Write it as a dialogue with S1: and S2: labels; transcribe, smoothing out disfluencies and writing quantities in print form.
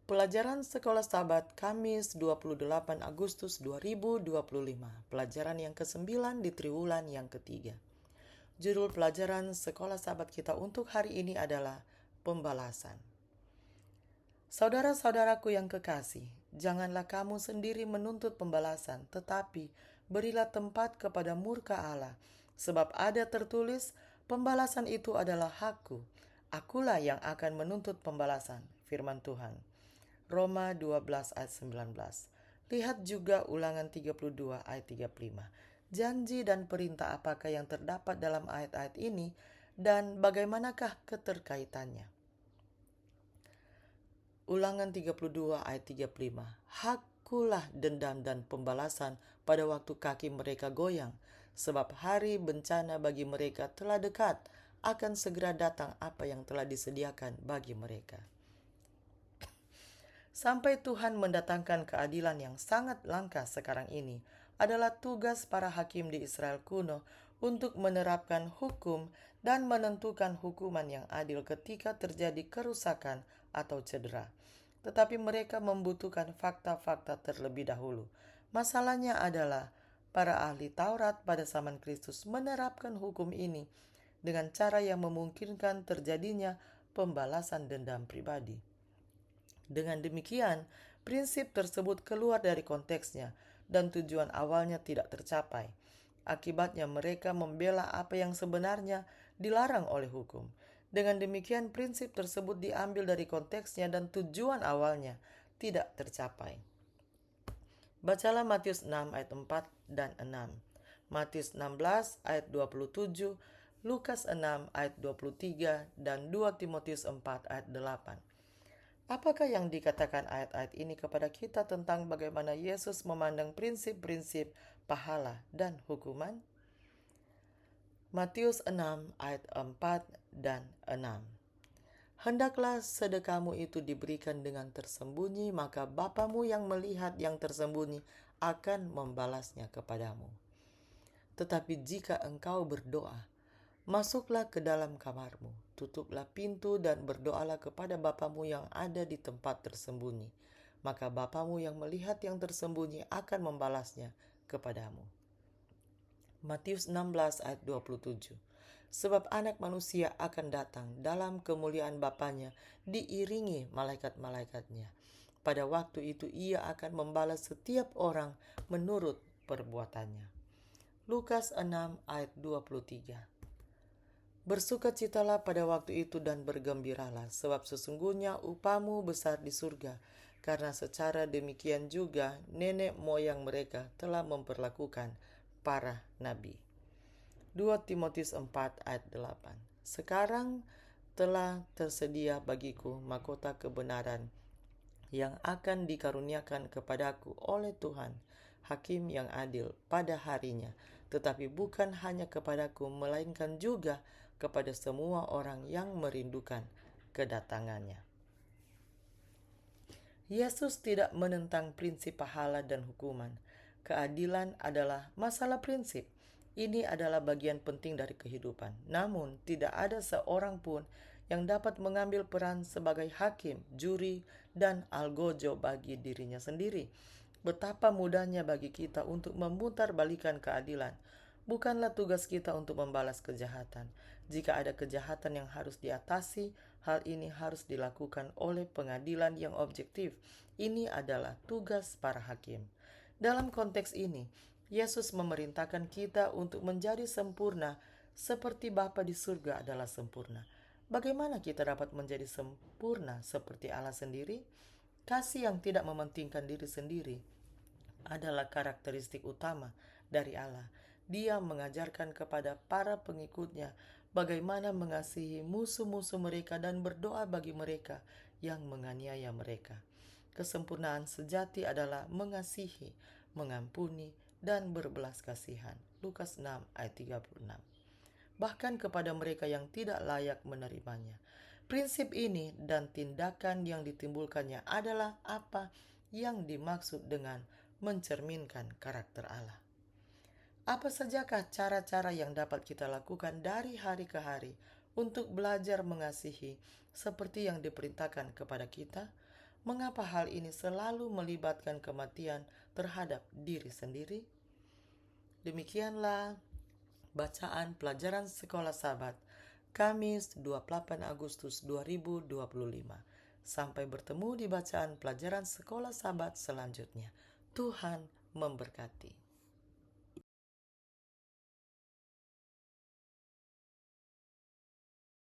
S1: Pelajaran Sekolah Sahabat Kamis 28 Agustus 2025. Pelajaran yang ke-9 di triwulan yang ketiga. Judul pelajaran Sekolah Sahabat kita untuk hari ini adalah Pembalasan. Saudara-saudaraku yang kekasih, janganlah kamu sendiri menuntut pembalasan, tetapi berilah tempat kepada murka Allah. Sebab ada tertulis, pembalasan itu adalah hakku. Akulah yang akan menuntut pembalasan, firman Tuhan. Roma 12 ayat 19. Lihat juga Ulangan 32 ayat 35. Janji dan perintah apakah yang terdapat dalam ayat-ayat ini dan bagaimanakah keterkaitannya? Ulangan 32 ayat 35. Hakkulah dendam dan pembalasan pada waktu kaki mereka goyang, sebab hari bencana bagi mereka telah dekat, akan segera datang apa yang telah disediakan bagi mereka. Sampai Tuhan mendatangkan keadilan yang sangat langka sekarang ini adalah tugas para hakim di Israel kuno untuk menerapkan hukum dan menentukan hukuman yang adil ketika terjadi kerusakan atau cedera. Tetapi mereka membutuhkan fakta-fakta terlebih dahulu. Masalahnya adalah para ahli Taurat pada zaman Kristus menerapkan hukum ini dengan cara yang memungkinkan terjadinya pembalasan dendam pribadi. Dengan demikian, prinsip tersebut keluar dari konteksnya dan tujuan awalnya tidak tercapai. Akibatnya mereka membela apa yang sebenarnya dilarang oleh hukum. Dengan demikian, prinsip tersebut diambil dari konteksnya dan tujuan awalnya tidak tercapai. Bacalah Matius 6 ayat 4 dan 6. Matius 16 ayat 27, Lukas 6 ayat 23, dan 2 Timotius 4 ayat 8. Apakah yang dikatakan ayat-ayat ini kepada kita tentang bagaimana Yesus memandang prinsip-prinsip pahala dan hukuman? Matius 6 ayat 4 dan 6. Hendaklah sedekahmu itu diberikan dengan tersembunyi, maka Bapamu yang melihat yang tersembunyi akan membalasnya kepadamu. Tetapi jika engkau berdoa, masuklah ke dalam kamarmu, tutuplah pintu dan berdoalah kepada Bapamu yang ada di tempat tersembunyi. Maka Bapamu yang melihat yang tersembunyi akan membalasnya kepadamu. Matius 16 ayat 27. Sebab anak manusia akan datang dalam kemuliaan Bapanya diiringi malaikat-malaikatnya. Pada waktu itu ia akan membalas setiap orang menurut perbuatannya. Lukas 6 ayat 23. Bersukacitalah pada waktu itu dan bergembiralah, sebab sesungguhnya upahmu besar di surga, karena secara demikian juga nenek moyang mereka telah memperlakukan para nabi. 2 Timotius 4 ayat 8. Sekarang telah tersedia bagiku mahkota kebenaran yang akan dikaruniakan kepadaku oleh Tuhan, Hakim yang adil pada harinya, tetapi bukan hanya kepadaku, melainkan juga kepada semua orang yang merindukan kedatangannya. Yesus tidak menentang prinsip pahala dan hukuman. Keadilan adalah masalah prinsip. Ini adalah bagian penting dari kehidupan. Namun, tidak ada seorang pun yang dapat mengambil peran sebagai hakim, juri, dan algojo bagi dirinya sendiri. Betapa mudahnya bagi kita untuk memutarbalikkan keadilan. Bukanlah tugas kita untuk membalas kejahatan. Jika ada kejahatan yang harus diatasi, hal ini harus dilakukan oleh pengadilan yang objektif. Ini adalah tugas para hakim. Dalam konteks ini, Yesus memerintahkan kita untuk menjadi sempurna seperti Bapa di surga adalah sempurna. Bagaimana kita dapat menjadi sempurna seperti Allah sendiri? Kasih yang tidak mementingkan diri sendiri adalah karakteristik utama dari Allah. Dia mengajarkan kepada para pengikutnya bagaimana mengasihi musuh-musuh mereka dan berdoa bagi mereka yang menganiaya mereka. Kesempurnaan sejati adalah mengasihi, mengampuni, dan berbelas kasihan. Lukas 6 ayat 36. Bahkan kepada mereka yang tidak layak menerimanya. Prinsip ini dan tindakan yang ditimbulkannya adalah apa yang dimaksud dengan mencerminkan karakter Allah. Apa sajakah cara-cara yang dapat kita lakukan dari hari ke hari untuk belajar mengasihi seperti yang diperintahkan kepada kita? Mengapa hal ini selalu melibatkan kematian terhadap diri sendiri? Demikianlah bacaan pelajaran sekolah Sabat Kamis 28 Agustus 2025. Sampai bertemu di bacaan pelajaran sekolah Sabat selanjutnya. Tuhan memberkati.